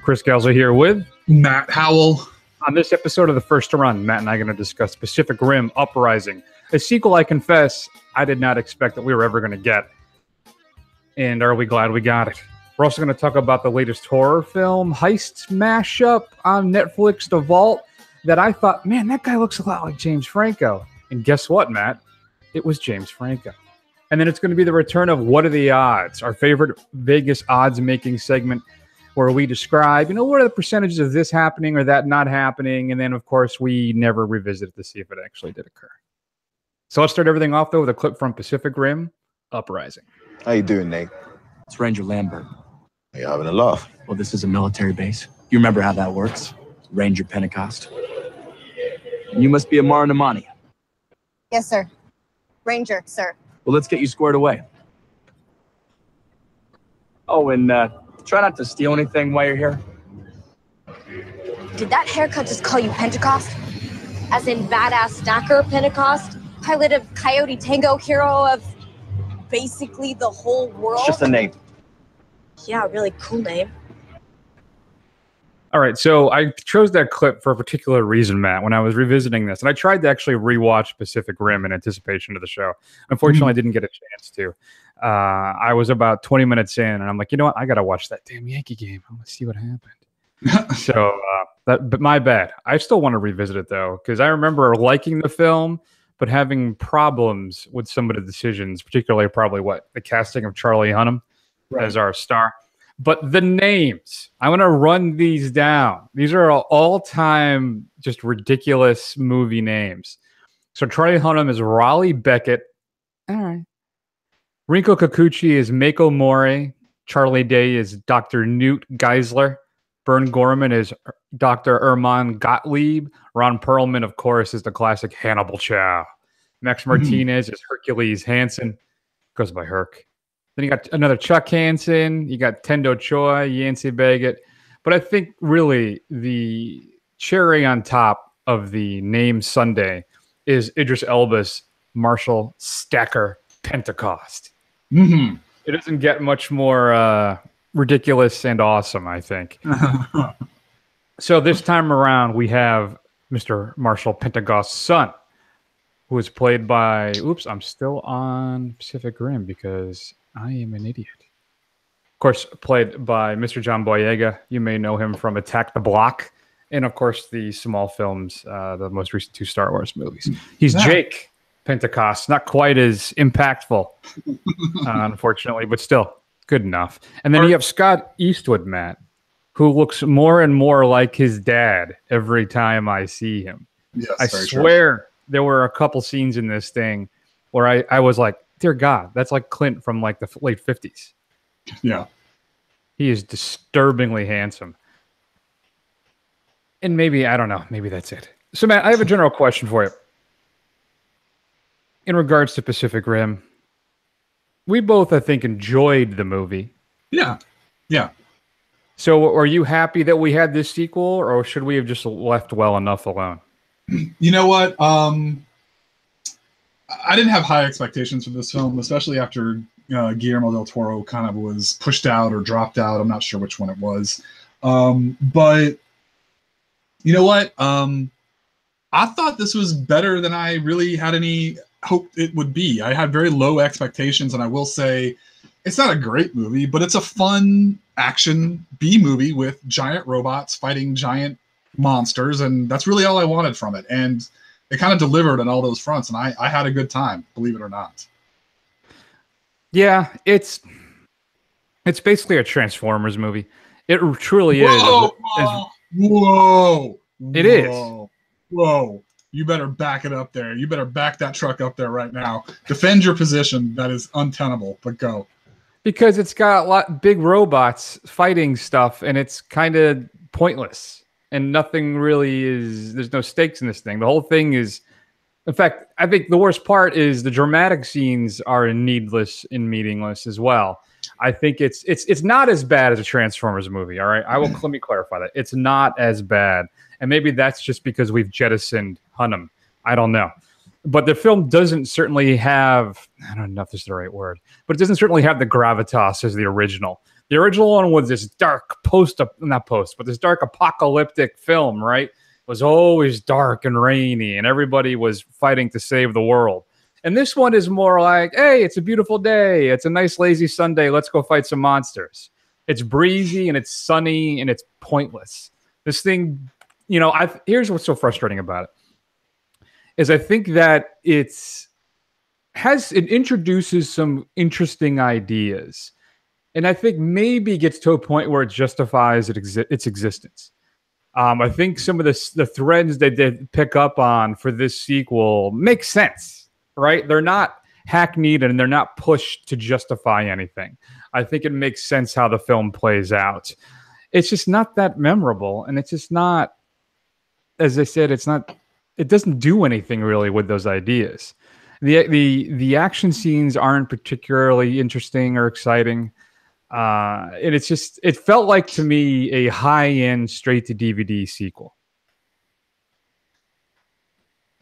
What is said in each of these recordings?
Chris Galzo here with Matt Howell. On this episode of The First to Run, Matt and I are going to discuss Pacific Rim Uprising, a sequel I confess I did not expect that we were ever going to get. And are we glad we got it? We're also going to talk about the latest horror film heist mashup on Netflix, The Vault, that I thought, man, that guy looks a lot like James Franco. And guess what, Matt? It was James Franco. And then it's going to be the return of What Are the Odds, our favorite Vegas odds-making segment, where we describe, what are the percentages of this happening or that not happening? And then, of course, we never revisit it to see if it actually did occur. So let's start everything off, though, with a clip from Pacific Rim Uprising. How you doing, Nate? It's Ranger Lambert. Are you having a laugh? Well, this is a military base. You remember how that works? Ranger Pentecost. And you must be a Maranamani. Yes, sir. Ranger, sir. Well, let's get you squared away. Oh, and try not to steal anything while you're here. Did that haircut just call you Pentecost? As in badass snacker Pentecost? Pilot of Coyote Tango, hero of basically the whole world? It's just a name. Yeah, really cool name. All right, so I chose that clip for a particular reason, Matt, when I was revisiting this. And I tried to actually rewatch Pacific Rim in anticipation of the show. Unfortunately, I didn't get a chance to. I was about 20 minutes in, and I'm like, you know what? I got to watch that damn Yankee game. I want to see what happened. But my bad. I still want to revisit it, though, because I remember liking the film, but having problems with some of the decisions, particularly probably the casting of Charlie Hunnam as our star. But the names, I'm going to run these down. These are all-time just ridiculous movie names. So Charlie Hunnam is Raleigh Beckett. All right. Rinko Kikuchi is Mako Mori. Charlie Day is Dr. Newt Geisler. Bern Gorman is Dr. Erman Gottlieb. Ron Perlman, of course, is the classic Hannibal Chow. Max Martinez is Hercules Hansen. Goes by Herc. Then you got another Chuck Hansen. You got Tendo Choi, Yancey Baggett. But I think really the cherry on top of the name Sunday is Idris Elba's Marshall Stacker Pentecost. Mm-hmm. It doesn't get much more ridiculous and awesome, I think. So this time around, we have Mr. Marshall Pentecost's son, who is played by... Oops, I'm still on Pacific Rim because I am an idiot. Of course, played by Mr. John Boyega. You may know him from Attack the Block. And, of course, the small films, the most recent 2 Star Wars movies. He's Jake Pentecost. Not quite as impactful, unfortunately, but still good enough. And then you have Scott Eastwood, Matt, who looks more and more like his dad every time I see him. Yes, I swear there were a couple scenes in this thing where I was like, dear God, that's like Clint from like the late 50s. Yeah. He is disturbingly handsome. And maybe, I don't know, maybe that's it. So, Matt, I have a general question for you. In regards to Pacific Rim, we both, I think, enjoyed the movie. Yeah. Yeah. So are you happy that we had this sequel, or should we have just left well enough alone? You know what? I didn't have high expectations for this film, especially after Guillermo del Toro kind of was pushed out or dropped out. I'm not sure which one it was. But you know what? I thought this was better than I really had any hope it would be. I had very low expectations, and I will say it's not a great movie, but it's a fun action B movie with giant robots fighting giant monsters, and that's really all I wanted from it. And it kind of delivered on all those fronts, and I had a good time, believe it or not. Yeah, it's basically a Transformers movie. It truly is. Whoa! It is. Whoa! You better back it up there. You better back that truck up there right now. Defend your position. That is untenable, but go. Because it's got big robots fighting stuff, and it's kind of pointless. And nothing really there's no stakes in this thing. The whole thing is, in fact, I think the worst part is the dramatic scenes are needless and meaningless as well. I think it's not as bad as a Transformers movie, all right? Let me clarify that. It's not as bad. And maybe that's just because we've jettisoned Hunnam. I don't know. But the film doesn't certainly have, I don't know if this is the right word, but it doesn't certainly have the gravitas as the original. The original one was this dark this dark apocalyptic film, right? It was always dark and rainy, and everybody was fighting to save the world. And this one is more like, hey, it's a beautiful day. It's a nice lazy Sunday. Let's go fight some monsters. It's breezy and it's sunny and it's pointless. This thing, here's what's so frustrating about it. Is I think that it introduces some interesting ideas, and I think maybe gets to a point where it justifies its existence. I think some of the threads that they pick up on for this sequel make sense, right? They're not hackneyed and they're not pushed to justify anything. I think it makes sense how the film plays out. It's just not that memorable, and it's just not, as I said, it doesn't do anything really with those ideas. The action scenes aren't particularly interesting or exciting. And it felt like to me a high-end straight to DVD sequel.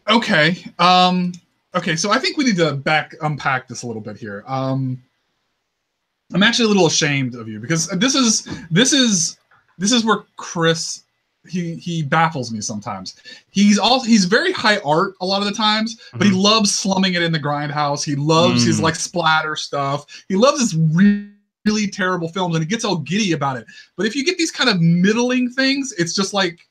Okay. Okay, so I think we need to unpack this a little bit here. I'm actually a little ashamed of you because this is where Chris he baffles me sometimes. He's very high art a lot of the times, but he loves slumming it in the grindhouse. He loves his like splatter stuff. He loves his really terrible films, and he gets all giddy about it. But if you get these kind of middling things, it's just like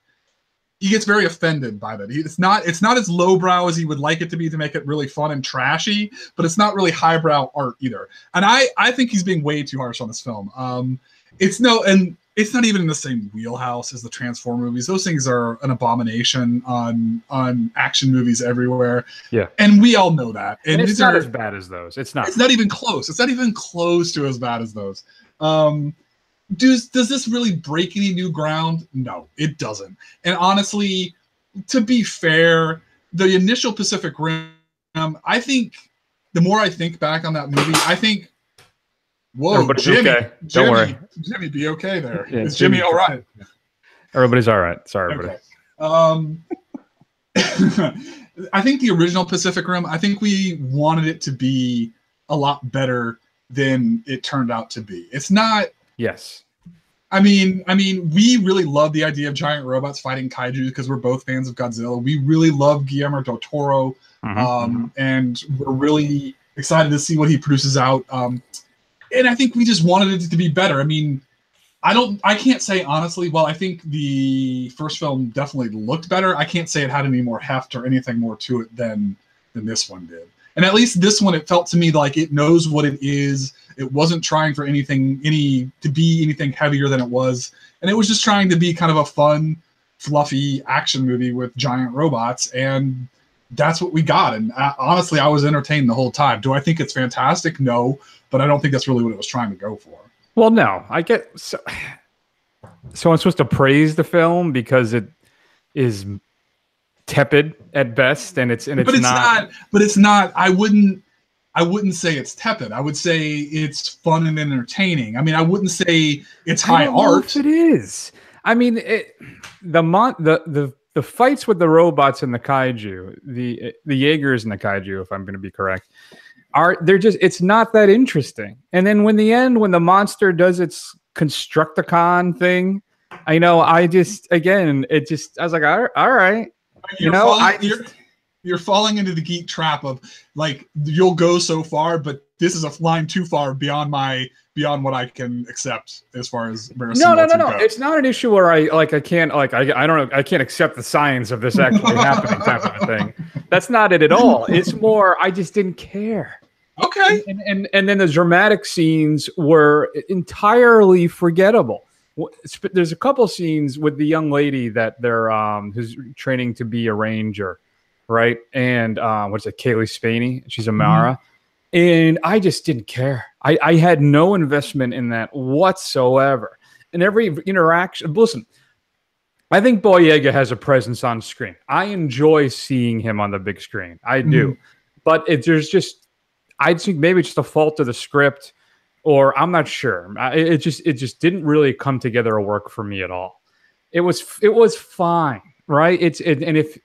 he gets very offended by that. It's not as lowbrow as he would like it to be to make it really fun and trashy, but it's not really highbrow art either. And I think he's being way too harsh on this film. It's not even in the same wheelhouse as the Transform movies. Those things are an abomination on action movies everywhere. Yeah, and we all know that. And it's not as bad as those. It's not. It's not even close. It's not even close to as bad as those. Does this really break any new ground? No, it doesn't. And honestly, to be fair, the initial Pacific Rim, I think the more I think back on that movie, I think, whoa, everybody's Jimmy, okay. Don't worry. Jimmy, be okay there. Yeah, Is Jimmy all right? Everybody's all right. Sorry, everybody. Okay. I think the original Pacific Rim, I think we wanted it to be a lot better than it turned out to be. It's not. Yes. I mean, we really love the idea of giant robots fighting kaiju because we're both fans of Godzilla. We really love Guillermo del Toro, and we're really excited to see what he produces out. And I think we just wanted it to be better. I mean, I can't say honestly, well, I think the first film definitely looked better. I can't say it had any more heft or anything more to it than this one did. And at least this one, it felt to me like it knows what it is. It wasn't trying for to be anything heavier than it was. And it was just trying to be kind of a fun, fluffy action movie with giant robots. And that's what we got. And honestly, I was entertained the whole time. Do I think it's fantastic? No, but I don't think that's really what it was trying to go for. Well, no, I get so I'm supposed to praise the film because it is tepid at best, and it's not. But it's not. I wouldn't say it's tepid. I would say it's fun and entertaining. I mean, I wouldn't say it's high art. It is. I mean, the fights with the robots and the kaiju, the Jaegers and the kaiju, if I'm going to be correct, it's not that interesting. And then when the monster does its Constructicon thing, I was like, all right. You're falling into the geek trap of like you'll go so far, but this is a line too far beyond what I can accept as far as no. It's not an issue where I can't accept the science of this actually happening type of a thing. That's not it at all. It's more I just didn't care. Okay. And then the dramatic scenes were entirely forgettable. There's a couple scenes with the young lady that they're who's training to be a ranger, right? And what's it, Kaylee Spaney? She's a Mara. And I just didn't care. I had no investment in that whatsoever. And every interaction, listen, I think Boyega has a presence on screen. I enjoy seeing him on the big screen. I do. But I think maybe it's just a fault of the script, or I'm not sure. It just didn't really come together or work for me at all. It was fine, right? If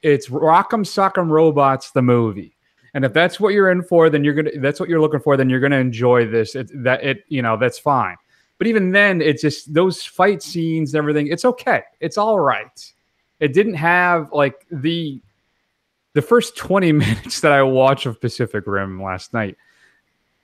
it's Rock'em Sock'em Robots the movie, and if that's what you're in for, then that's what you're looking for, then you're gonna enjoy this. That's fine. But even then, it's just those fight scenes and everything. It's okay. It's all right. It didn't have like the first 20 minutes that I watched of Pacific Rim last night.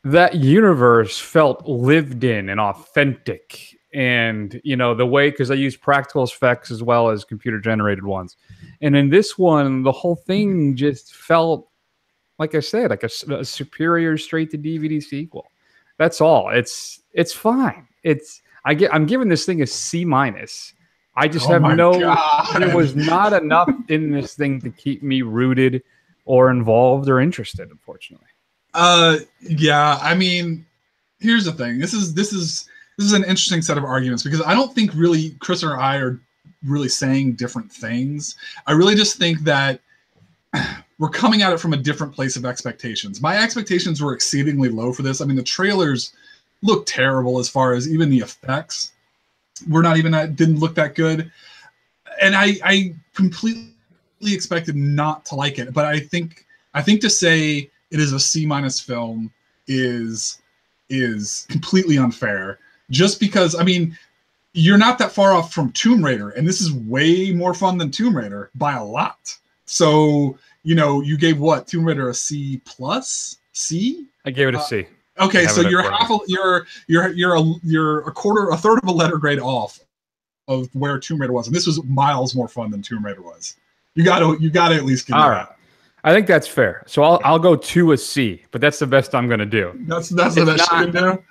That universe felt lived in and authentic. And, you know, the way, because I use practical effects as well as computer generated ones. And in this one, the whole thing just felt, like I said, like a superior straight to DVD sequel. That's all. It's fine. I'm giving this thing a C-. I just have there was not enough in this thing to keep me rooted or involved or interested, unfortunately. Yeah, I mean, here's the thing. This is an interesting set of arguments because I don't think really Chris or I are really saying different things. I really just think that we're coming at it from a different place of expectations. My expectations were exceedingly low for this. I mean, the trailers look terrible as far as even the effects didn't look that good. And I completely expected not to like it. But I think to say it is a C- film is completely unfair. Just because, I mean, you're not that far off from Tomb Raider, and this is way more fun than Tomb Raider by a lot. So, you know, you gave what, Tomb Raider a C+? C? I gave it a C. Okay, so you're a third of a letter grade off of where Tomb Raider was, and this was miles more fun than Tomb Raider was. You got to at least give all me right. That. I think that's fair. So I'll go to a C, but that's the best I'm going to do. That's the best you can do.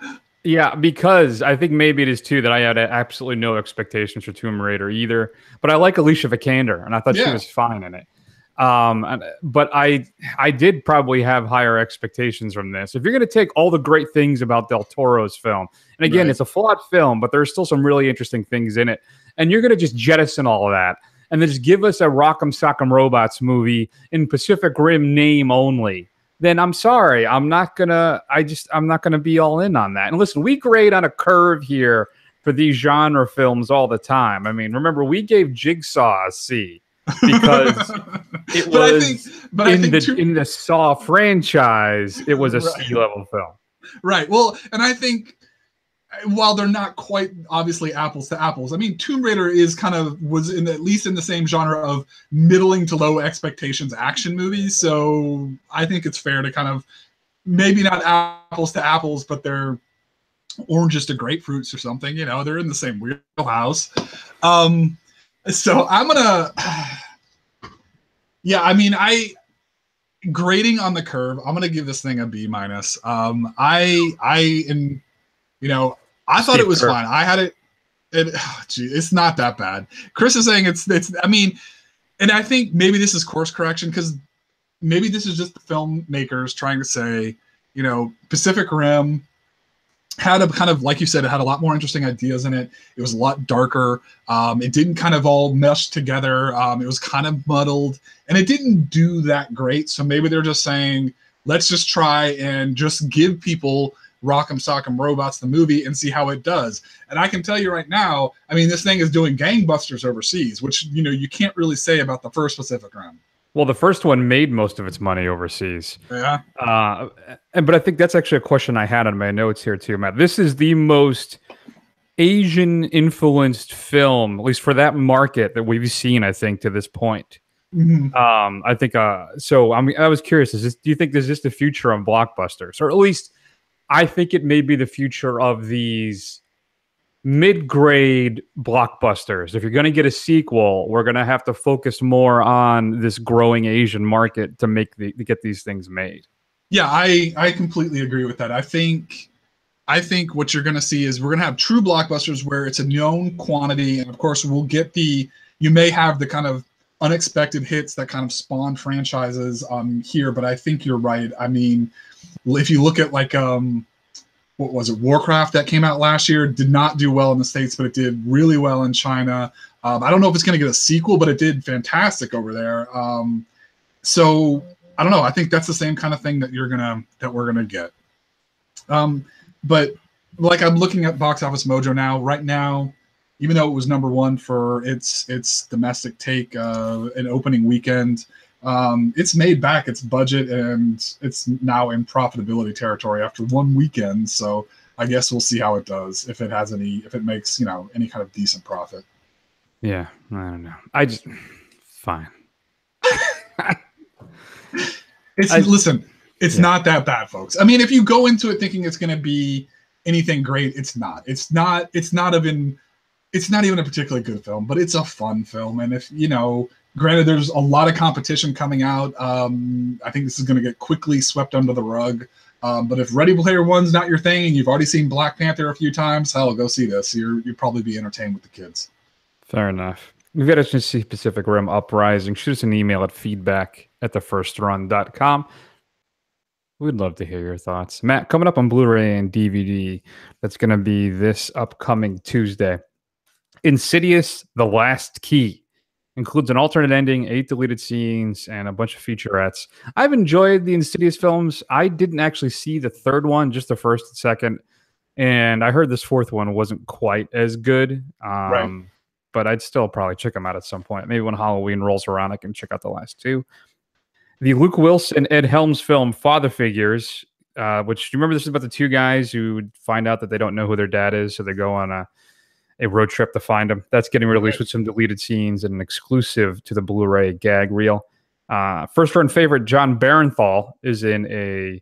Yeah, because I think maybe it is too that I had absolutely no expectations for Tomb Raider either. But I like Alicia Vikander, and I thought she was fine in it. But I did probably have higher expectations from this. If you're going to take all the great things about Del Toro's film, and again, it's a flawed film, but there's still some really interesting things in it, and you're going to just jettison all of that and then just give us a Rock'em Sock'em Robots movie in Pacific Rim name only, then I'm sorry, I'm not gonna be all in on that. And listen, we grade on a curve here for these genre films all the time. I mean, remember, we gave Jigsaw a C because it was in the Saw franchise, it was a C-level film. Right. Well, and I think while they're not quite obviously apples to apples, I mean, Tomb Raider was at least in the same genre of middling to low expectations action movies. So I think it's fair to kind of maybe not apples to apples, but they're oranges to grapefruits or something. You know, they're in the same wheelhouse. So I'm gonna, I mean, grading on the curve, I'm gonna give this thing a B-. I thought it was fine. I had it. It's not that bad. Chris is saying it's. I mean, and I think maybe this is course correction because maybe this is just the filmmakers trying to say, you know, Pacific Rim had a kind of, like you said, it had a lot more interesting ideas in it. It was a lot darker. It didn't kind of all mesh together. It was kind of muddled, and it didn't do that great. So maybe they're just saying, let's just try and just give people Rock'em Sock'em Robots the movie and see how it does. And I can tell you right now, I mean, this thing is doing gangbusters overseas, which, you know, you can't really say about the first Pacific Rim. Well, the first one made most of its money overseas. Yeah. But I think that's actually a question I had on my notes here too, Matt. This is the most Asian-influenced film, at least for that market, that we've seen, I think, to this point. Mm-hmm. I think so. I mean, I was curious, do you think this is the future of blockbusters? Or at least I think it may be the future of these mid-grade blockbusters. If you're going to get a sequel, we're going to have to focus more on this growing Asian market to get these things made. Yeah, I completely agree with that. I think what you're going to see is we're going to have true blockbusters where it's a known quantity, and of course you may have the kind of unexpected hits that kind of spawn franchises here, but I think you're right. I mean, if you look at like what was it, Warcraft that came out last year, did not do well in the States, but it did really well in China. I don't know if it's going to get a sequel, but it did fantastic over there. So I don't know. I think that's the same kind of thing that we're gonna get. But like, I'm looking at Box Office Mojo now. Right now, even though it was #1 for its domestic take, an opening weekend, it's made back its budget and it's now in profitability territory after one weekend. So I guess we'll see how it does, if it makes, any kind of decent profit. Yeah, I don't know. Fine. Listen, it's not that bad, folks. I mean, if you go into it thinking it's going to be anything great, it's not. It's not even a particularly good film, but it's a fun film. And if, granted, there's a lot of competition coming out. I think this is going to get quickly swept under the rug. But if Ready Player One's not your thing and you've already seen Black Panther a few times, hell, go see this. You'll probably be entertained with the kids. Fair enough. If you got a chance to see Pacific Rim Uprising, shoot us an email at feedback@thefirstrun.com. We'd love to hear your thoughts. Matt, coming up on Blu-ray and DVD, that's going to be this upcoming Tuesday. Insidious: The Last Key includes an alternate ending, 8 deleted scenes, and a bunch of featurettes. I've enjoyed the Insidious films. I didn't actually see the third one, just the first and second. And I heard this fourth one wasn't quite as good. Right. But I'd still probably check them out at some point. Maybe when Halloween rolls around, I can check out the last two. The Luke Wilson, Ed Helms film, Father Figures, which, do you remember this is about the two guys who find out that they don't know who their dad is, so they go on a road trip to find him. That's getting released with some deleted scenes and an exclusive to the Blu-ray gag reel. First run favorite, John Barenthal, is in a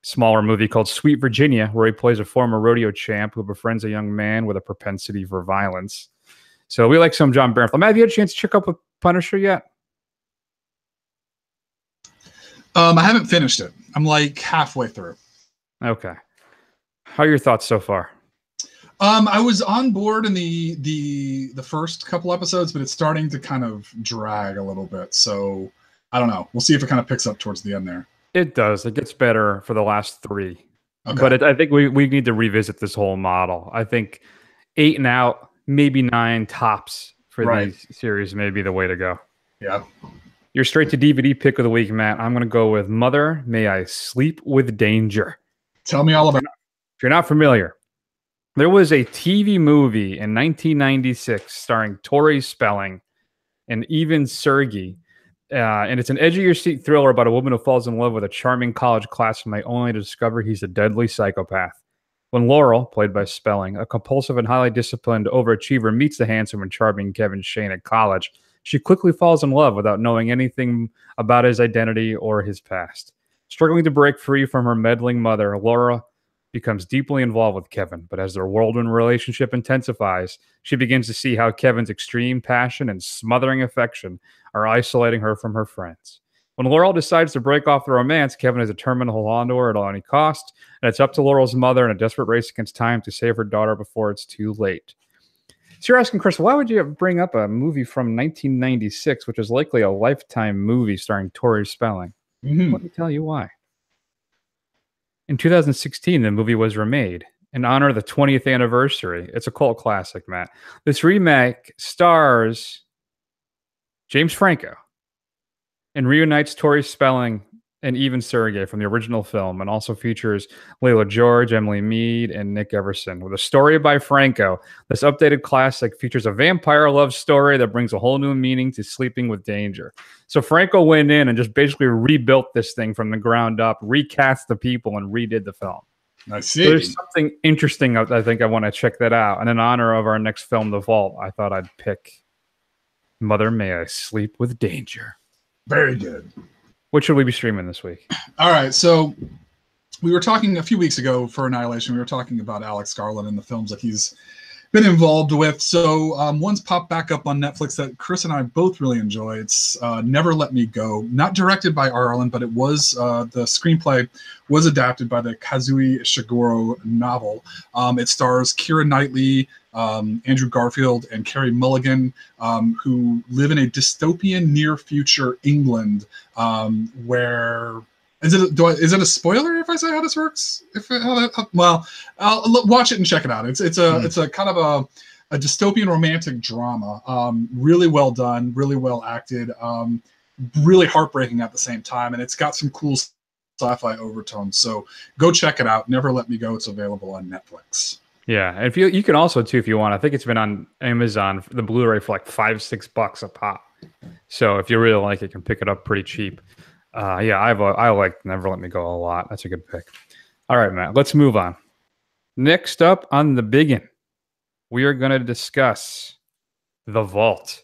smaller movie called Sweet Virginia, where he plays a former rodeo champ who befriends a young man with a propensity for violence. So we like some John Barenthal. Matt, have you had a chance to check up with Punisher yet? I haven't finished it. I'm like halfway through. Okay. How are your thoughts so far? I was on board in the first couple episodes, but it's starting to kind of drag a little bit. So I don't know. We'll see if it kind of picks up towards the end there. It does. It gets better for the last 3. Okay. But I think we need to revisit this whole model. I think 8 and out, maybe 9 tops for these series may be the way to go. Yeah. Your straight to DVD pick of the week, Matt. I'm going to go with Mother, May I Sleep with Danger. Tell me all about it. If you're not familiar, there was a TV movie in 1996 starring Tori Spelling and Even Sergey. And it's an edge-of-your-seat thriller about a woman who falls in love with a charming college classmate only to discover he's a deadly psychopath. When Laurel, played by Spelling, a compulsive and highly disciplined overachiever, meets the handsome and charming Kevin Shane at college, she quickly falls in love without knowing anything about his identity or his past. Struggling to break free from her meddling mother, Laura becomes deeply involved with Kevin, but as their whirlwind relationship intensifies, she begins to see how Kevin's extreme passion and smothering affection are isolating her from her friends. When Laurel decides to break off the romance, Kevin is determined to hold on to her at any cost, and it's up to Laurel's mother in a desperate race against time to save her daughter before it's too late. So you're asking, Chris, why would you bring up a movie from 1996, which is likely a Lifetime movie starring Tori Spelling? Mm-hmm. Let me tell you why. In 2016, the movie was remade in honor of the 20th anniversary. It's a cult classic, Matt. This remake stars James Franco and reunites Tori Spelling and Even Sergey from the original film, and also features Layla George, Emily Mead, and Nick Everson. With a story by Franco, this updated classic features a vampire love story that brings a whole new meaning to sleeping with danger. So Franco went in and just basically rebuilt this thing from the ground up, recast the people, and redid the film. I see. So there's something interesting. I think I want to check that out. And in honor of our next film, The Vault, I thought I'd pick Mother, May I Sleep with Danger. Very good. What should we be streaming this week? All right, so we were talking a few weeks ago for Annihilation. We were talking about Alex Garland and the films that he's been involved with. So one's popped back up on Netflix that Chris and I both really enjoy. It's Never Let Me Go. Not directed by Arlen, but it was the screenplay was adapted by the Kazuo Ishiguro novel. It stars Keira Knightley, Andrew Garfield, and Carey Mulligan, who live in a dystopian near future England where... Is it a spoiler if I say how this works? I'll watch it and check it out. It's a kind of a dystopian romantic drama. Really well done, really well acted, really heartbreaking at the same time, and it's got some cool sci-fi overtones. So go check it out. Never Let Me Go. It's available on Netflix. Yeah, and if you can also too, if you want, I think it's been on Amazon the Blu-ray for like $5-6 a pop. So if you really like it, you can pick it up pretty cheap. I like Never Let Me Go a lot. That's a good pick. All right, Matt, let's move on. Next up on the biggin, we are going to discuss The Vault.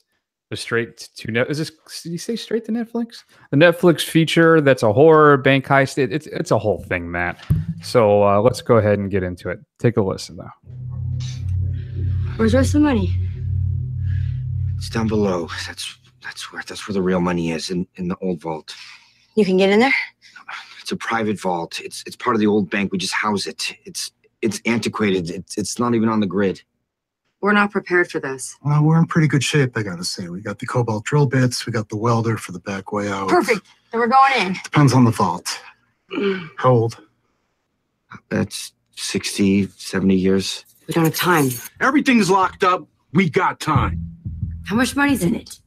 The straight to net. Is this? Did you say straight to Netflix? The Netflix feature that's a horror bank heist. It's a whole thing, Matt. So let's go ahead and get into it. Take a listen, though. Where's the rest of the money? It's down below. That's where the real money is in the old vault. You can get in there? It's a private vault. It's part of the old bank. We just house it. It's antiquated. It's not even on the grid. We're not prepared for this. Well, we're in pretty good shape, I gotta say. We got the cobalt drill bits, we got the welder for the back way out. Perfect. Then we're going in. Depends on the vault. How old? That's 60, 70 years. We don't have time. Everything's locked up. We got time. How much money's in it?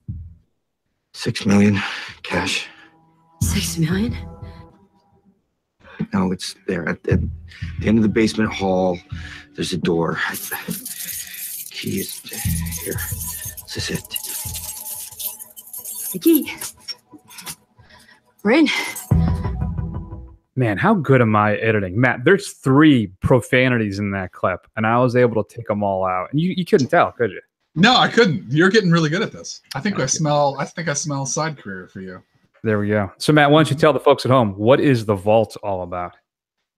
6 million cash. 6 million? No, it's there at the end of the basement hall. There's a door. Key is here. This is it. The key. We're in. Man, how good am I editing? Matt, there's 3 profanities in that clip, and I was able to take them all out. And you couldn't tell, could you? No, I couldn't. You're getting really good at this. I think I smell side career for you. There we go. So, Matt, why don't you tell the folks at home, what is The Vault all about?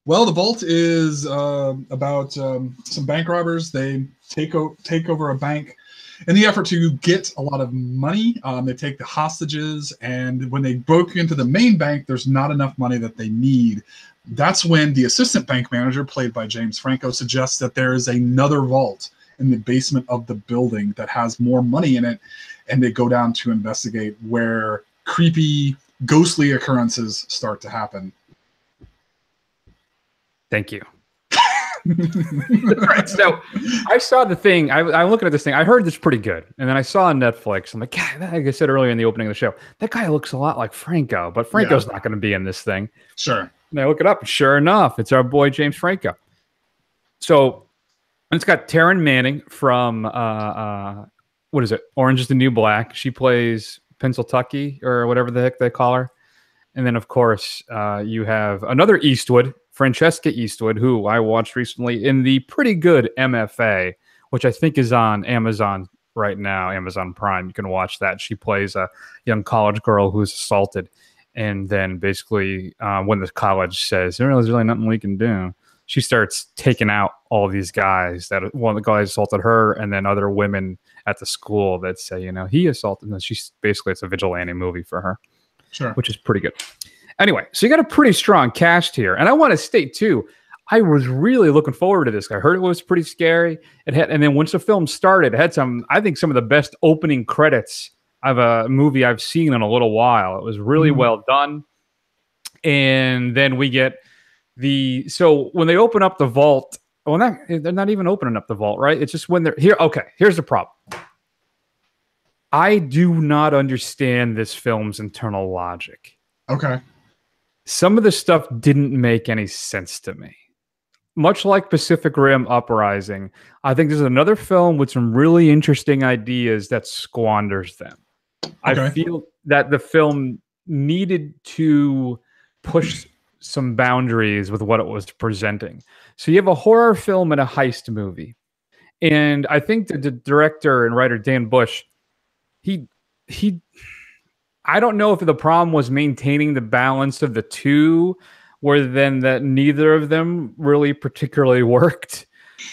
Well, The Vault is about some bank robbers. They take over a bank in the effort to get a lot of money. They take the hostages, and when they broke into the main bank, there's not enough money that they need. That's when the assistant bank manager, played by James Franco, suggests that there is another vault in the basement of the building that has more money in it, and they go down to investigate, where creepy, ghostly occurrences start to happen. Thank you. Right, so I saw the thing. I'm looking at this thing. I heard this pretty good, and then I saw on Netflix. I'm like, God, like I said earlier in the opening of the show, that guy looks a lot like Franco, but Franco's not going to be in this thing. Sure. And I look it up, and sure enough, it's our boy James Franco. So it's got Taryn Manning from what is it? Orange is the New Black. She plays Pennsyltucky or whatever the heck they call her. And then, of course, you have another Eastwood, Francesca Eastwood, who I watched recently in the pretty good MFA, which I think is on Amazon right now, Amazon Prime. You can watch that. She plays a young college girl who's assaulted. And then basically when the college says, there's really nothing we can do, she starts taking out all these guys. That one of the guys assaulted her, and then other women at the school that say, he assaulted. And she's basically, it's a vigilante movie for her. Sure. Which is pretty good. Anyway, so you got a pretty strong cast here. And I want to state, too, I was really looking forward to this. I heard it was pretty scary. And then once the film started, it had some of the best opening credits of a movie I've seen in a little while. It was really well done. And then we get so when they open up the vault, they're not even opening up the vault, right? It's just when they're here. Okay, here's the problem. I do not understand this film's internal logic. Okay. Some of the stuff didn't make any sense to me. Much like Pacific Rim Uprising, I think there's another film with some really interesting ideas that squanders them. Okay. I feel that the film needed to push some boundaries with what it was presenting. So you have a horror film and a heist movie. And I think the director and writer Dan Bush, I don't know if the problem was maintaining the balance of the two, or then that neither of them really particularly worked.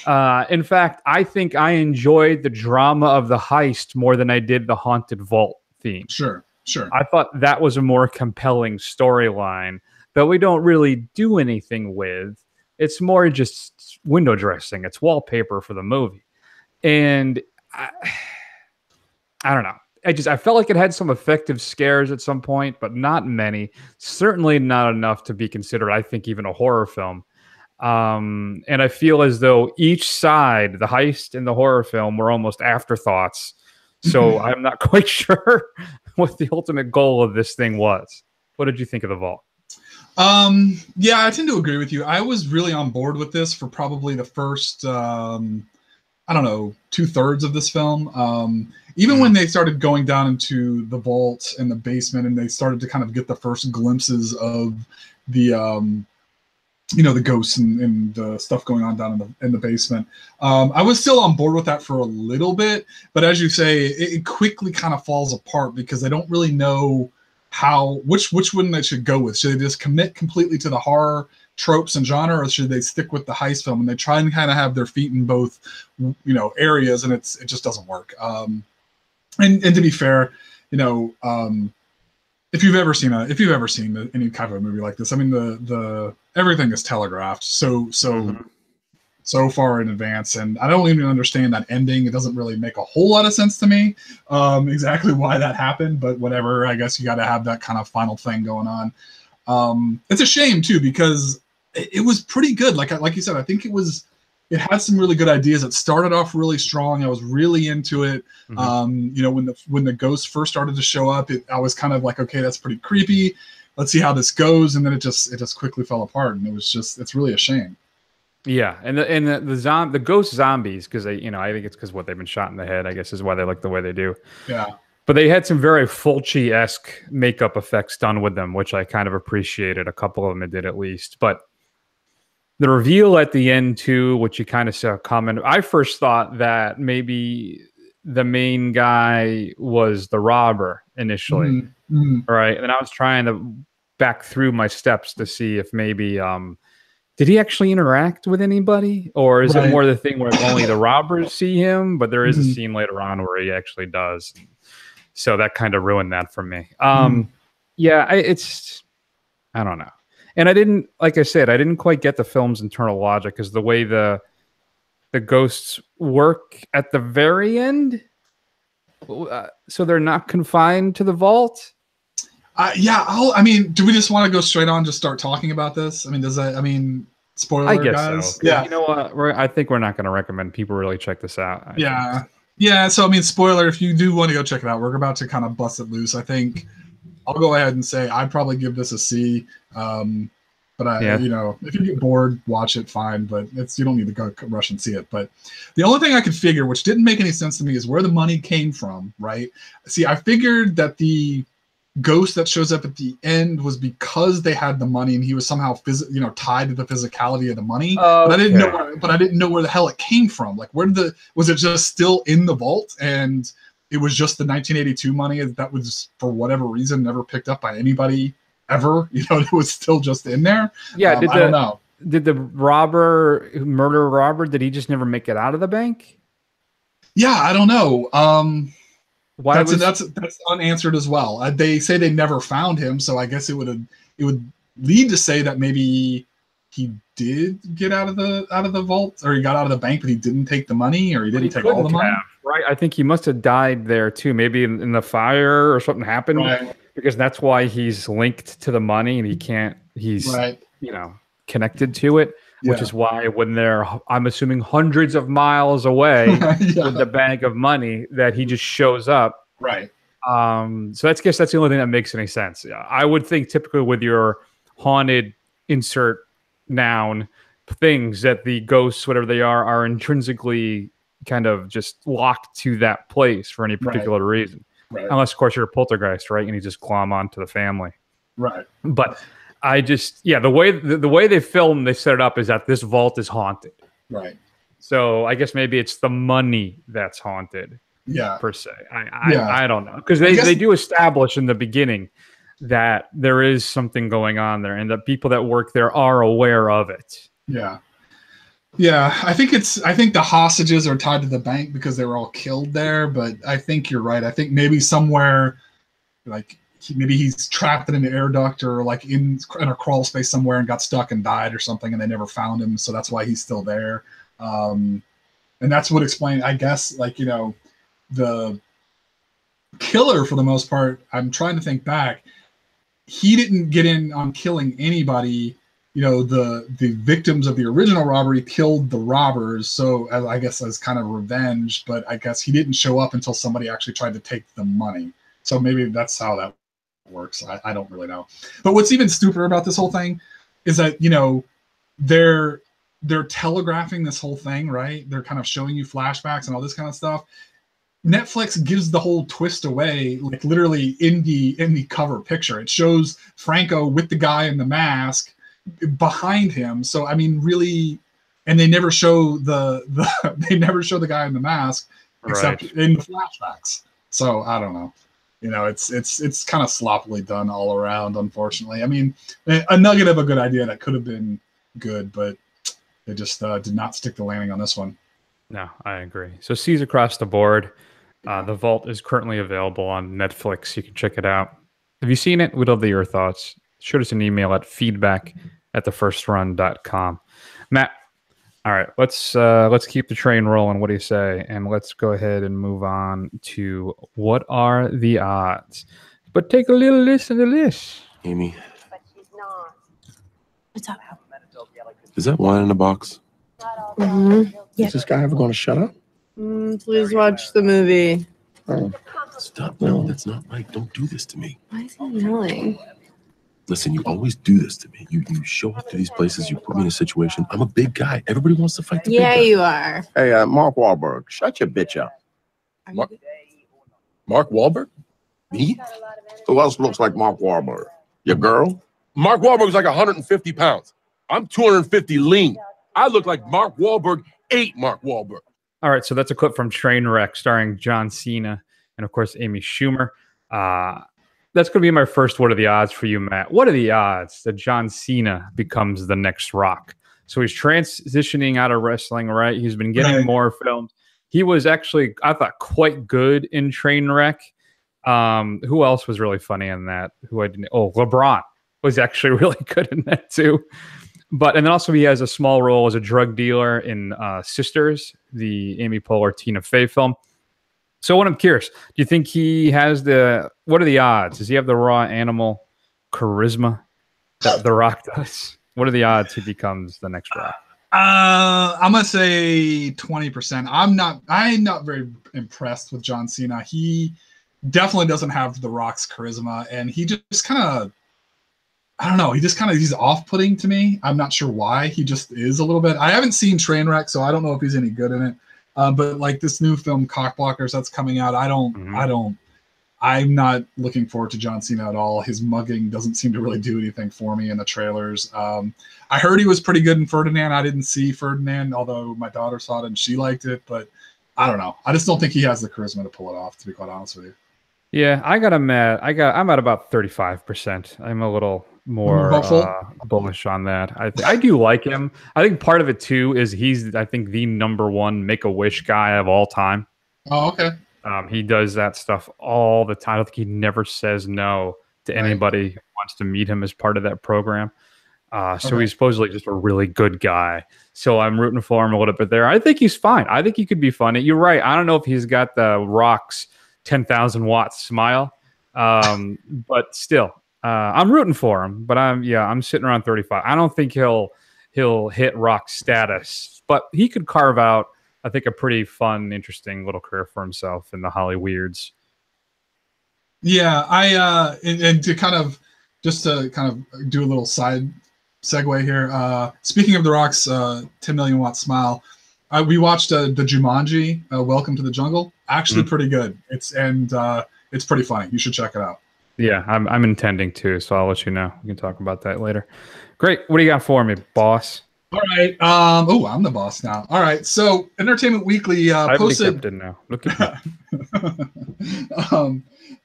In fact, I think I enjoyed the drama of the heist more than I did the haunted vault theme. Sure. I thought that was a more compelling storyline that we don't really do anything with. It's more just window dressing. It's wallpaper for the movie. And I don't know. I felt like it had some effective scares at some point, but not many. Certainly not enough to be considered, I think, even a horror film. And I feel as though each side, the heist and the horror film, were almost afterthoughts. So I'm not quite sure what the ultimate goal of this thing was. What did you think of The Vault? Yeah, I tend to agree with you. I was really on board with this for probably the first, 2/3 of this film. Even when they started going down into the vault and the basement, and they started to kind of get the first glimpses of the the ghosts and the stuff going on down in the basement. I was still on board with that for a little bit, but as you say, it quickly kind of falls apart because they don't really know which one they should go with. Should they just commit completely to the horror tropes and genre, or should they stick with the heist film? And they try and kind of have their feet in both, areas, and it just doesn't work. And to be fair, if you've ever seen any kind of a movie like this, I mean, the everything is telegraphed so far in advance, and I don't even understand that ending. It doesn't really make a whole lot of sense to me, exactly why that happened, but whatever. I guess you got to have that kind of final thing going on. It's a shame too, because it was pretty good. Like you said, I think it had some really good ideas. It started off really strong. I was really into it. When the ghosts first started to show up, I was kind of like, okay, that's pretty creepy. Let's see how this goes. And then it just quickly fell apart. And it's really a shame. Yeah. And the ghost zombies, because I think it's because what they've been shot in the head, I guess, is why they look the way they do. Yeah. But they had some very Fulci-esque makeup effects done with them, which I kind of appreciated. A couple of them did at least. But the reveal at the end too, which you kind of saw coming. I first thought that maybe the main guy was the robber initially, right? And I was trying to back through my steps to see if maybe did he actually interact with anybody, or is it more the thing where only the robbers see him? But there is a scene later on where he actually does, so that kind of ruined that for me. Yeah, I don't know. And I didn't, like I said, I didn't quite get the film's internal logic, because the way the ghosts work at the very end, so they're not confined to the vault. Do we just want to go straight on, just start talking about this? I mean, spoiler, I guess guys. So. Yeah. You know what? I think we're not going to recommend people really check this out. Yeah. So, I mean, spoiler, if you do want to go check it out, we're about to kind of bust it loose. I think I'll go ahead and say I'd probably give this a C. But if you get bored, watch it, fine. But you don't need to go rush and see it. But the only thing I could figure, which didn't make any sense to me, is where the money came from, right? See, I figured that the ghost that shows up at the end was because they had the money, and he was somehow tied to the physicality of the money. But I didn't know where the hell it came from. Like, was it just still in the vault, and it was just the 1982 money that was, for whatever reason, never picked up by anybody ever? It was still just in there. Yeah. I don't know. Did the murder robber, did he just never make it out of the bank? Yeah, I don't know. That's unanswered as well. They say they never found him, so I guess it would lead to say that maybe he did get out of the vault, or he got out of the bank, but he didn't take the money, or he didn't take all the money. Right. I think he must have died there too. Maybe in the fire or something happened. Right. Because that's why he's linked to the money, and he's connected to it, which is why when they're, I'm assuming, hundreds of miles away with the bag of money, that he just shows up. Right. So that's the only thing that makes any sense. I would think typically with your haunted insert noun things, that the ghosts, whatever they are intrinsically kind of just locked to that place for any particular reason. Right. Unless, of course, you're a poltergeist, right? And you just glom onto the family. Right. But I just, the way they filmed, they set it up is that this vault is haunted. Right. So I guess maybe it's the money that's haunted. Yeah. Per se. I don't know. Because they do establish in the beginning that there is something going on there, and the people that work there are aware of it. Yeah. Yeah, I think the hostages are tied to the bank because they were all killed there, but I think you're right. I think maybe somewhere, like maybe he's trapped in an air duct, or like in a crawl space somewhere and got stuck and died or something, and they never found him, so that's why he's still there. And that's what explained, I guess, like, the killer, for the most part, I'm trying to think back, he didn't get in on killing anybody. The victims of the original robbery killed the robbers, so I guess as kind of revenge, but I guess he didn't show up until somebody actually tried to take the money. So maybe that's how that works. I don't really know. But what's even stupider about this whole thing is that, they're telegraphing this whole thing, right? They're kind of showing you flashbacks and all this kind of stuff. Netflix gives the whole twist away, like literally in the cover picture. It shows Franco with the guy in the mask, behind him. So I mean, really, and they never show they never show the guy in the mask except in the flashbacks. So I don't know. You know, it's kind of sloppily done all around, unfortunately. I mean, a nugget of a good idea that could have been good, but they just did not stick the landing on this one. No, I agree. So C's across the board. The Vault is currently available on Netflix. You can check it out. Have you seen it? We'd love to hear your thoughts. Shoot us an email at feedback@thefirstrun.com. Matt, all right, let's keep the train rolling. What do you say? And let's go ahead and move on to what are the odds. But take a little listen to this. Amy, What's up? is that wine in the box? Mm-hmm. Is this guy ever going to shut up? Please watch the movie. Oh. Stop. No, that's not right. Don't do this to me. Why is he yelling? Listen, you always do this to me. You show up to these places, you put me in a situation. I'm a big guy. Everybody wants to fight the big guy. You are. Hey, Mark Wahlberg, shut your bitch up. Mark Wahlberg? Me? Who else looks like Mark Wahlberg? Your girl? Mark Wahlberg's like 150 pounds. I'm 250 lean. I look like Mark Wahlberg ate Mark Wahlberg. All right, so that's a clip from Trainwreck starring John Cena and, of course, Amy Schumer. That's going to be my first what are the odds for you, Matt. What are the odds that John Cena becomes the next Rock? So he's transitioning out of wrestling, right? He's been getting more films. He was actually, I thought, quite good in Trainwreck. Who else was really funny in that? LeBron was actually really good in that too. And then also he has a small role as a drug dealer in Sisters, the Amy Poehler Tina Fey film. So what I'm curious, do you think he has what are the odds? Does he have the raw animal charisma that The Rock does? What are the odds he becomes the next Rock? I'm gonna say 20%. I'm not very impressed with John Cena. He definitely doesn't have The Rock's charisma, and he just kind of, I don't know, he's off-putting to me. I'm not sure why. He just is a little bit. I haven't seen Trainwreck, so I don't know if he's any good in it. But like this new film Cockblockers that's coming out, I'm not looking forward to John Cena at all. His mugging doesn't seem to really do anything for me in the trailers. I heard he was pretty good in Ferdinand. I didn't see Ferdinand, although my daughter saw it and she liked it, but I don't know. I just don't think he has the charisma to pull it off, to be quite honest with you. Yeah, I'm at about 35%. I'm a little more bullish on that. I do like him. I think part of it too is he's, I think, the #1 Make-A-Wish guy of all time. Oh, okay. He does that stuff all the time. I don't think he never says no to anybody who wants to meet him as part of that program. So he's supposedly just a really good guy. So I'm rooting for him a little bit there. I think he's fine. I think he could be funny. You're right. I don't know if he's got the Rock's 10,000 watt smile, but still, I'm rooting for him. But I'm sitting around 35. I don't think he'll hit Rock status, but he could carve out, I think, a pretty fun, interesting little career for himself in the Hollyweirds. Yeah, and to kind of do a little side segue here. Speaking of The Rock's 10 million watt smile, we watched the Jumanji, Welcome to the Jungle. Actually, pretty good. It's pretty funny. You should check it out. Yeah, I'm intending to, so I'll let you know. We can talk about that later. Great. What do you got for me, boss? All right. I'm the boss now. All right. So Entertainment Weekly posted. Now. Look at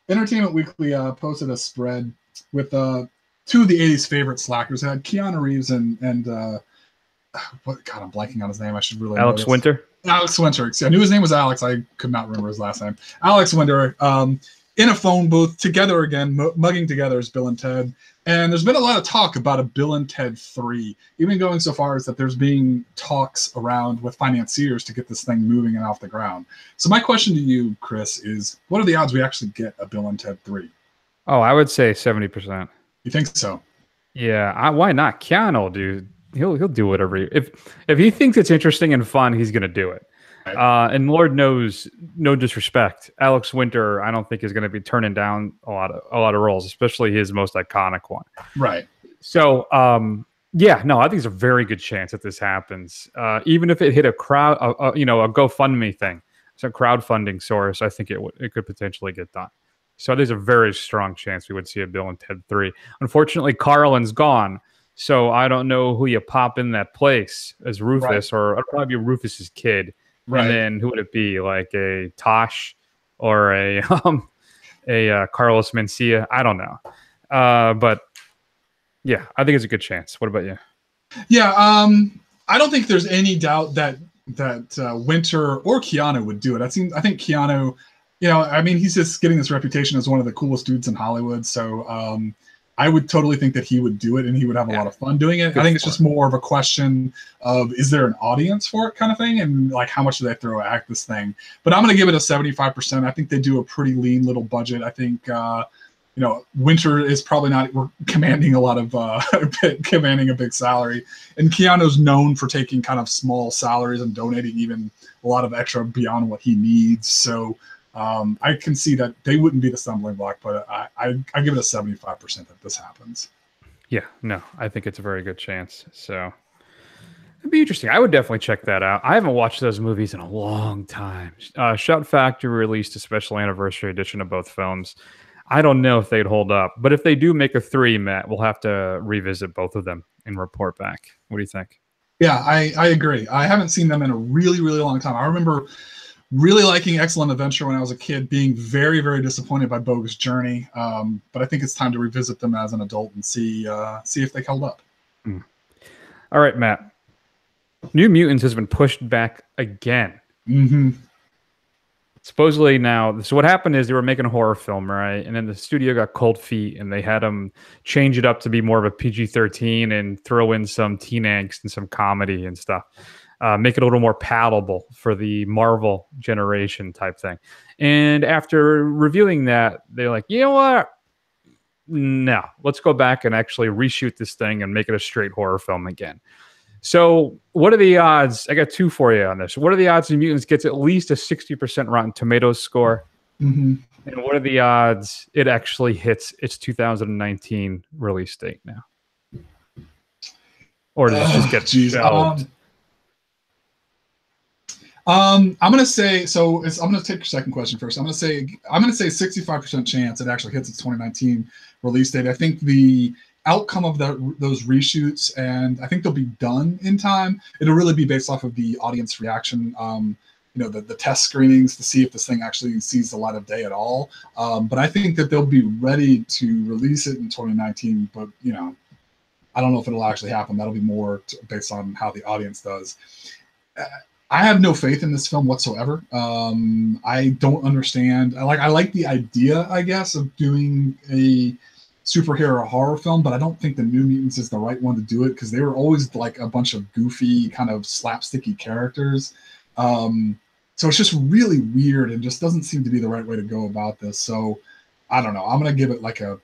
Entertainment Weekly posted a spread with 2 of the 80s favorite slackers. It had Keanu Reeves and what? God, I'm blanking on his name. I should really. Alex Winter. Alex Winter. See, I knew his name was Alex. I could not remember his last name. Alex Winter. In a phone booth together again, mugging together as Bill and Ted. And there's been a lot of talk about a Bill and Ted 3, even going so far as that there's being talks around with financiers to get this thing moving and off the ground. So my question to you, Chris, is what are the odds we actually get a Bill and Ted 3? Oh, I would say 70%. You think so? Yeah. Why not? Keanu, dude. He'll do whatever. If he thinks it's interesting and fun, he's going to do it. And Lord knows, no disrespect, Alex Winter, I don't think is going to be turning down a lot of roles, especially his most iconic one. Right. So, I think there's a very good chance that this happens. Even if it hit a GoFundMe thing, it's a crowdfunding source. I think it could potentially get done. So there's a very strong chance we would see a Bill and Ted 3. Unfortunately, Carlin's gone. So I don't know who you pop in that place as Rufus, or it'll probably be Rufus's kid. Right. And then who would it be? Like a Tosh or a Carlos Mencia? I don't know. But yeah, I think it's a good chance. What about you? Yeah, I don't think there's any doubt that Winter or Keanu would do it. I think Keanu, I mean, he's just getting this reputation as one of the coolest dudes in Hollywood. So I would totally think that he would do it, and he would have a lot of fun doing it. I think it's just more of a question of, is there an audience for it, kind of thing, and like how much do they throw at this thing. But I'm going to give it a 75%. I think they do a pretty lean little budget. I think Winter is probably not commanding a lot of commanding a big salary, and Keanu's known for taking kind of small salaries and donating even a lot of extra beyond what he needs. So I can see that they wouldn't be the stumbling block, but I give it a 75% that this happens. Yeah, no, I think it's a very good chance. So it'd be interesting. I would definitely check that out. I haven't watched those movies in a long time. Shout Factory released a special anniversary edition of both films. I don't know if they'd hold up, but if they do make a 3, Matt, we'll have to revisit both of them and report back. What do you think? Yeah, I agree. I haven't seen them in a really, really long time. I remember really liking Excellent Adventure when I was a kid, being very, very disappointed by Bogus Journey. But I think it's time to revisit them as an adult and see if they held up. All right, Matt. New Mutants has been pushed back again. Mm-hmm. Supposedly now, so what happened is they were making a horror film, right? And then the studio got cold feet, and they had them change it up to be more of a PG-13 and throw in some teen angst and some comedy and stuff. Make it a little more palatable for the Marvel generation type thing. And after reviewing that, they're like, you know what? No, let's go back and actually reshoot this thing and make it a straight horror film again. So what are the odds? I got 2 for you on this. What are the odds New Mutants gets at least a 60% Rotten Tomatoes score? Mm-hmm. And what are the odds it actually hits its 2019 release date now? Or does it just get shelved? I'm gonna say so. I'm gonna take your second question first. I'm gonna say 65% chance it actually hits its 2019 release date. I think the outcome of those reshoots, and I think they'll be done in time. It'll really be based off of the audience reaction. The test screenings to see if this thing actually sees the light of day at all. But I think that they'll be ready to release it in 2019. But I don't know if it'll actually happen. That'll be more based on how the audience does. I have no faith in this film whatsoever. I don't understand. I like the idea, I guess, of doing a superhero horror film, but I don't think the New Mutants is the right one to do it, because they were always like a bunch of goofy, kind of slapsticky characters. So it's just really weird and just doesn't seem to be the right way to go about this. So I don't know. I'm going to give it like a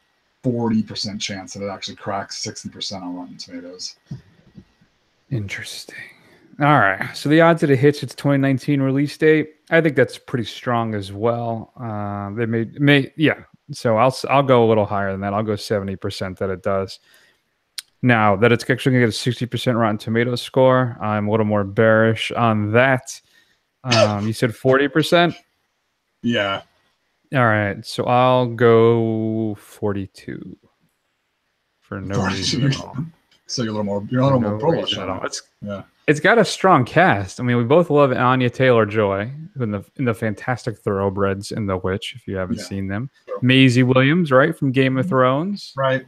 40% chance that it actually cracks 60% on Rotten Tomatoes. Interesting. All right. So the odds that it hits its 2019 release date, I think that's pretty strong as well. They may, yeah. So I'll go a little higher than that. I'll go 70% that it does. Now that it's actually going to get a 60% Rotten Tomatoes score, I'm a little more bearish on that. You said 40%? Yeah. All right. So I'll go 42 for no 42. Reason at all. So you're a little more bullish on it. It's got a strong cast. I mean, we both love Anya Taylor-Joy in the Fantastic Thoroughbreds and The Witch, if you haven't seen them. Sure. Maisie Williams, right, from Game of Thrones. Right.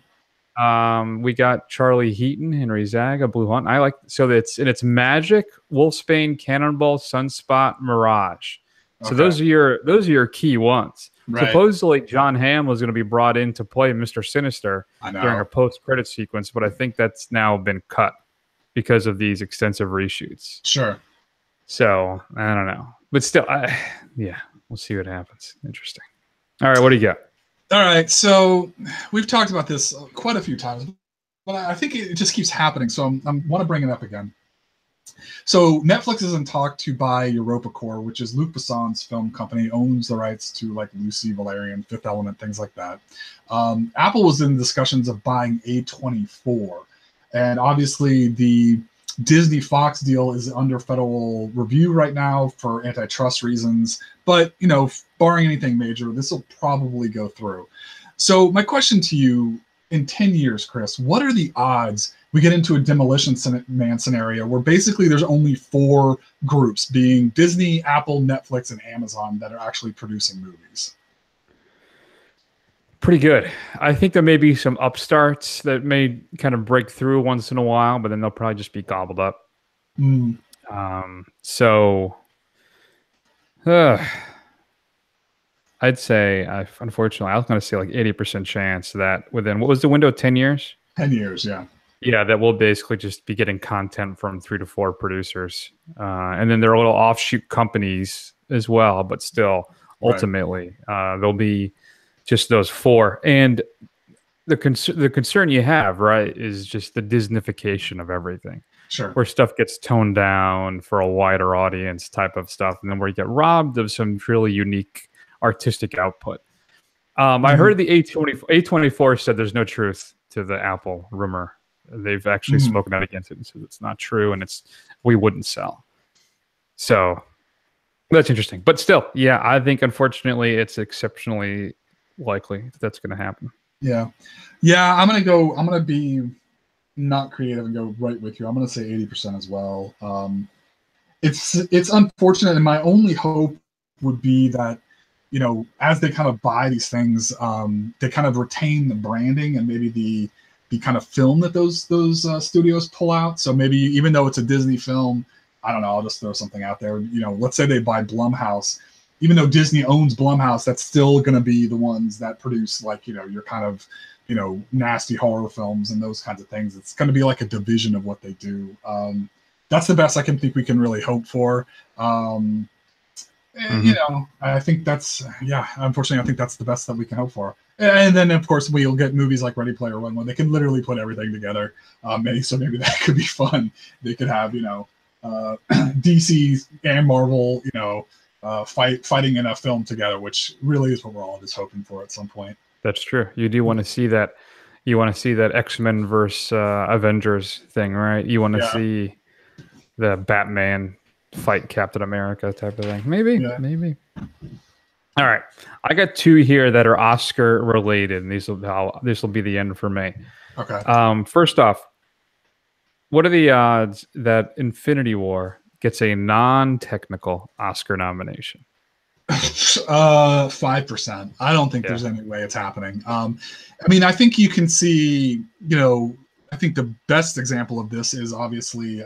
We got Charlie Heaton, Henry Zaga, Blue Hunt. It's Magic, Wolfsbane, Cannonball, Sunspot, Mirage. So those are your key ones. Right. Supposedly, John Hamm was going to be brought in to play Mr. Sinister during a post-credit sequence, but I think that's now been cut because of these extensive reshoots. Sure. So I don't know, but still, we'll see what happens. Interesting. All right, what do you got? All right, so we've talked about this quite a few times, but I think it just keeps happening. So I want to bring it up again. So Netflix is in talk to buy EuropaCorp, which is Luc Besson's film company, owns the rights to like Lucy, Valerian, Fifth Element, things like that. Apple was in discussions of buying A24. And obviously the Disney Fox deal is under federal review right now for antitrust reasons. But, barring anything major, this will probably go through. So my question to you in 10 years, Chris, what are the odds we get into a Demolition Man scenario where basically there's only 4 groups, being Disney, Apple, Netflix, and Amazon, that are actually producing movies? Pretty good. I think there may be some upstarts that may kind of break through once in a while, but then they'll probably just be gobbled up. So I'd say, unfortunately, I was going to say like 80% chance that within, what was the window, 10 years? 10 years, yeah. Yeah, that we'll basically just be getting content from 3 to 4 producers. And then there are little offshoot companies as well, but still, ultimately, there'll be just those 4. And the concern you have, right, is just the Disneyfication of everything. Sure. Where stuff gets toned down for a wider audience type of stuff, and then where you get robbed of some really unique artistic output. I heard the A24 said there's no truth to the Apple rumor. They've actually spoken out against it and said it's not true, and we wouldn't sell. So that's interesting. But still, yeah, I think unfortunately it's exceptionally likely that's going to happen. Yeah. I'm gonna be not creative and go right with you. I'm gonna say 80% as well. It's unfortunate, and my only hope would be that, you know, as they kind of buy these things, they kind of retain the branding and maybe the kind of film that those studios pull out. So maybe even though it's a Disney film, I don't know, I'll just throw something out there. You know, let's say they buy Blumhouse. Even though Disney owns Blumhouse, that's still going to be the ones that produce, like, you know, your kind of, you know, nasty horror films and those kinds of things. It's going to be like a division of what they do. That's the best I can think we can really hope for. You know, I think that's, unfortunately, I think that's the best that we can hope for. And then, of course, we'll get movies like Ready Player One, when they can literally put everything together. So maybe that could be fun. They could have, you know, DC and Marvel, you know, fighting in a film together, which really is what we're all just hoping for at some point. That's true. You do want to see that. You want to see that X-Men versus Avengers thing, right? You want to see the Batman fight Captain America type of thing. Maybe. All right, I got 2 here that are Oscar related, and this will be the end for me. Okay. First off, what are the odds that Infinity War gets a non-technical Oscar nomination? 5%. I don't think there's any way it's happening. I mean, I think you can see, you know, I think the best example of this is obviously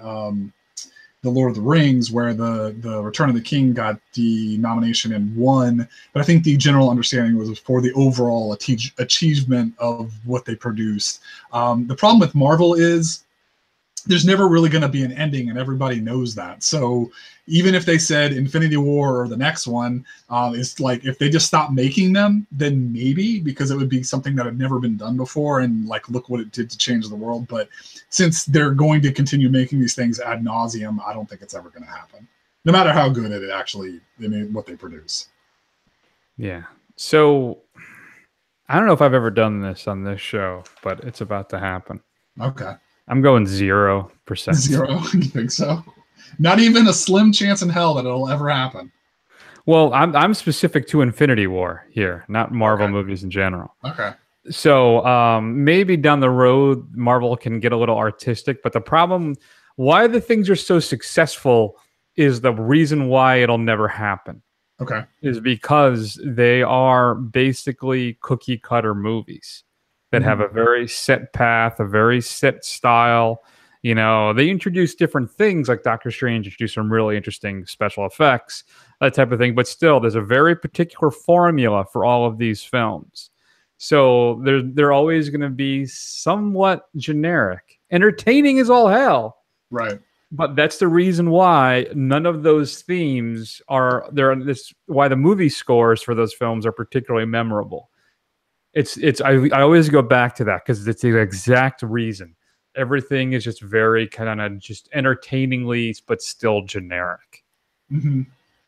the Lord of the Rings, where the Return of the King got the nomination and won. But I think the general understanding was for the overall achievement of what they produced. The problem with Marvel is there's never really going to be an ending, and everybody knows that. So even if they said Infinity War or the next one, it's like if they just stop making them, then maybe, because it would be something that had never been done before, and like look what it did to change the world. But since they're going to continue making these things ad nauseum, I don't think it's ever going to happen, no matter how good it actually, I mean, what they produce. Yeah. So I don't know if I've ever done this on this show, but it's about to happen. Okay. I'm going 0%. 0? You think so? Not even a slim chance in hell that it'll ever happen. Well, I'm specific to Infinity War here, not Marvel movies in general. Okay. So maybe down the road, Marvel can get a little artistic, but the problem, why the things are so successful, is the reason why it'll never happen. Okay. Is because they are basically cookie cutter movies that have a very set path, a very set style. You know, they introduce different things, like Doctor Strange introduced some really interesting special effects, that type of thing. But still, there's a very particular formula for all of these films. So they're always going to be somewhat generic. Entertaining as all hell. Right. But that's the reason why none of those themes are there. This why the movie scores for those films are particularly memorable. I always go back to that because it's the exact reason. Everything is just very kind of just entertainingly, but still generic. Mm-hmm.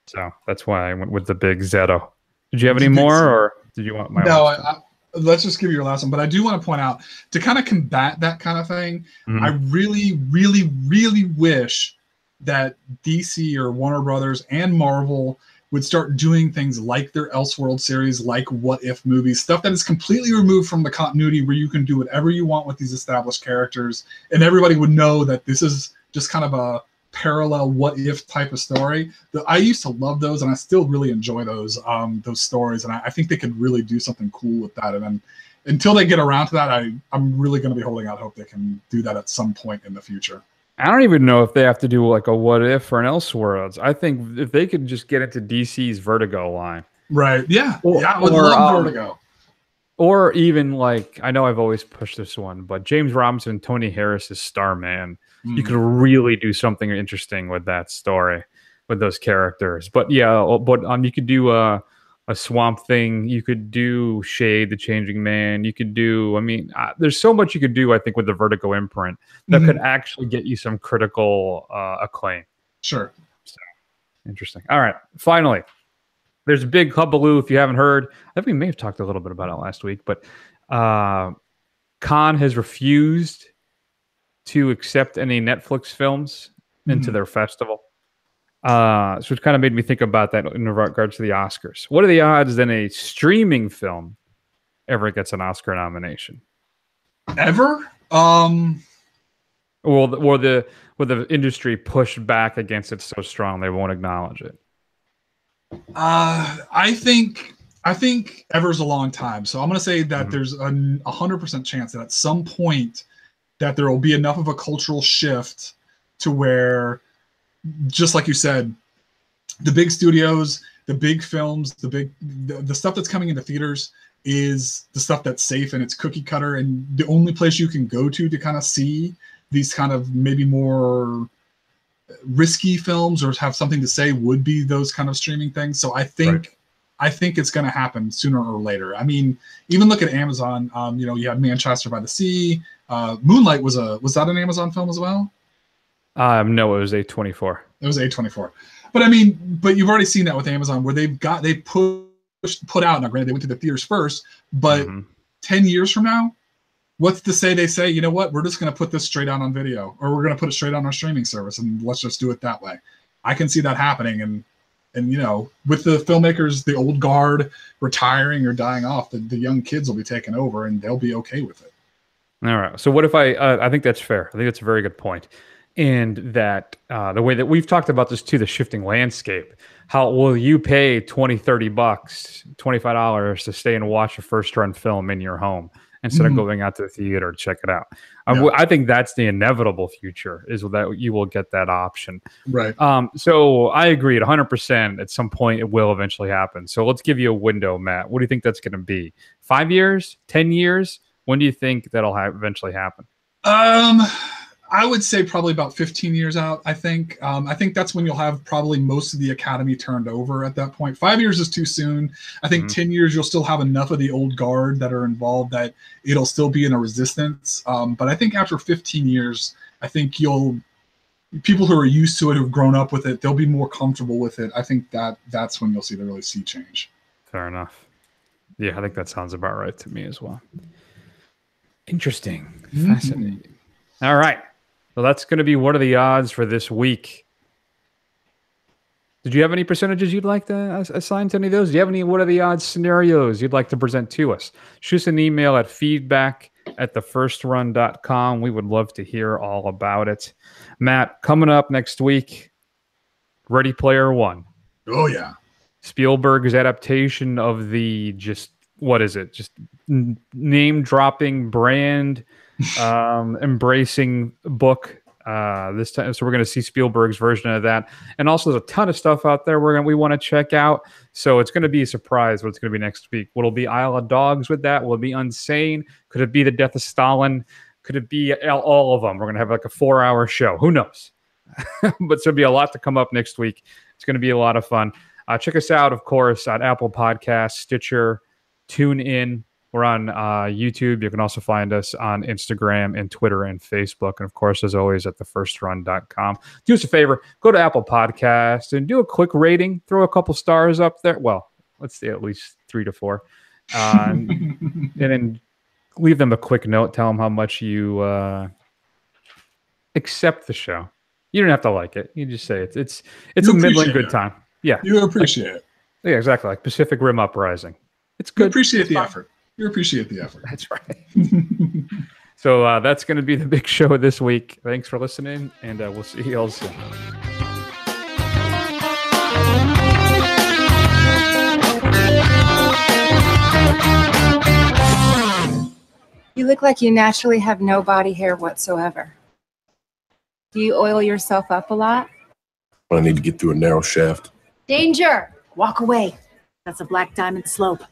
So that's why I went with the big Zeto. Did you have any more, or did you want my? No, let's just give you your last one. But I do want to point out, to kind of combat that kind of thing, I really, really, really wish that DC or Warner Brothers and Marvel would start doing things like their Elseworld series, like What If movies, stuff that is completely removed from the continuity, where you can do whatever you want with these established characters, and everybody would know that this is just kind of a parallel What If type of story. I used to love those, and I still really enjoy those stories, and I think they could really do something cool with that. And then until they get around to that, I'm really going to be holding out hope they can do that at some point in the future. I don't even know if they have to do like a What If or an Elseworlds. I think if they could just get into DC's Vertigo line. Right. Yeah. I would love Vertigo. Or even like, I know I've always pushed this one, but James Robinson, Tony Harris's Starman. You could really do something interesting with that story, with those characters. But yeah, you could do a Swamp Thing. You could do Shade, the Changing Man. You could do, there's so much you could do, I think, with the Vertigo imprint that could actually get you some critical acclaim. Sure. So, interesting. All right. Finally, there's a big hullabaloo. If you haven't heard, I think we may have talked a little bit about it last week, but Cannes has refused to accept any Netflix films into their festival. So it kind of made me think about that in regards to the Oscars. What are the odds that a streaming film ever gets an Oscar nomination? Ever? Or the industry pushed back against it so strong they won't acknowledge it? I think ever's a long time. So I'm going to say that there's a 100% chance that at some point that there will be enough of a cultural shift to where, just like you said, the big studios, the big films, the stuff that's coming into theaters is the stuff that's safe and it's cookie cutter, and the only place you can go to kind of see these kind of maybe more risky films or have something to say would be those kind of streaming things. So I think it's going to happen sooner or later. I mean, even look at Amazon. You have Manchester by the Sea. Moonlight was that an Amazon film as well? No, it was A24. It was A24. But you've already seen that with Amazon, where they put out. Now, granted, they went to the theaters first, but 10 years from now, what's to say they say, you know what, we're just going to put this straight out on video, or we're going to put it straight on our streaming service, and let's just do it that way. I can see that happening, and with the filmmakers, the old guard retiring or dying off, the young kids will be taking over, and they'll be okay with it. All right. So what if I think that's fair. I think that's a very good point. And that the way that we've talked about this too, the shifting landscape, how will you pay $20, $30, $25 to stay and watch a first run film in your home instead of going out to the theater to check it out? I think that's the inevitable future, is that you will get that option. Right. So I agree 100%. At some point, it will eventually happen. So let's give you a window, Matt. What do you think that's going to be? 5 years? 10 years? When do you think that'll eventually happen? I would say probably about 15 years out. I think that's when you'll have probably most of the Academy turned over at that point. 5 years is too soon. I think 10 years, you'll still have enough of the old guard that are involved that it'll still be in a resistance. But I think after 15 years, I think people who are used to it, who've grown up with it, they'll be more comfortable with it. I think that's when you'll see the really sea change. Fair enough. Yeah, I think that sounds about right to me as well. Interesting. Fascinating. All right. So that's going to be what are the odds for this week. Did you have any percentages you'd like to assign to any of those? Do you have any what are the odds scenarios you'd like to present to us? Shoot us an email at feedback@thefirstrun.com. We would love to hear all about it. Matt, coming up next week, Ready Player One. Oh, yeah. Spielberg's adaptation of the just name-dropping brand embracing book this time. So we're going to see Spielberg's version of that, and also there's a ton of stuff out there we want to check out. So it's going to be a surprise what it's going to be next week. Will it be Isle of Dogs with that? Will it be Unsane? Could it be The Death of Stalin? Could it be all of them? We're going to have like a 4-hour show. Who knows? But there'll be a lot to come up next week. It's going to be a lot of fun. Check us out, of course, on Apple Podcasts, Stitcher, TuneIn. We're on YouTube. You can also find us on Instagram and Twitter and Facebook. And of course, as always, at thefirstrun.com. Do us a favor, go to Apple Podcasts and do a quick rating. Throw a couple stars up there. Well, let's say at least 3 to 4. And then leave them a quick note. Tell them how much you accept the show. You don't have to like it. You just say it's a middling good time. Yeah. You appreciate it. Yeah, exactly. Like Pacific Rim Uprising. It's good. You appreciate the effort. You appreciate the effort. That's right. So that's going to be the big show this week. Thanks for listening, and we'll see you all soon. You look like you naturally have no body hair whatsoever. Do you oil yourself up a lot? I need to get through a narrow shaft. Danger! Walk away. That's a black diamond slope.